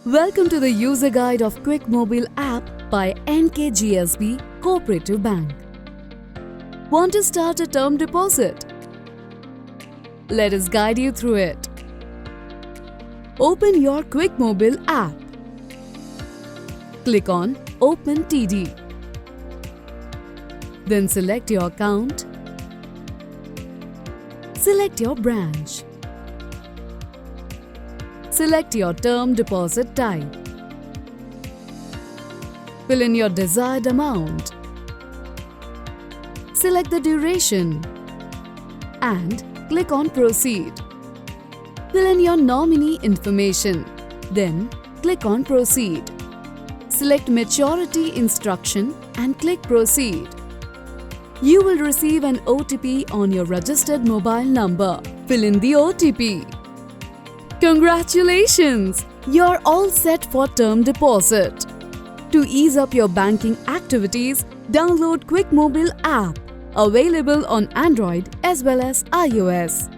Welcome to the user guide of Quick Mobile app by NKGSB Cooperative Bank. Want to start a term deposit? Let us guide you through it. Open your Quick Mobile app. Click on Open TD. Then select your account. Select your branch. Select your term deposit type. Fill in your desired amount. Select the duration and click on Proceed. Fill in your nominee information. Then click on Proceed. Select Maturity Instruction and click Proceed. You will receive an OTP on your registered mobile number. Fill in the OTP. Congratulations! You're all set for term deposit. To ease up your banking activities, download Quick Mobile app, available on Android as well as iOS.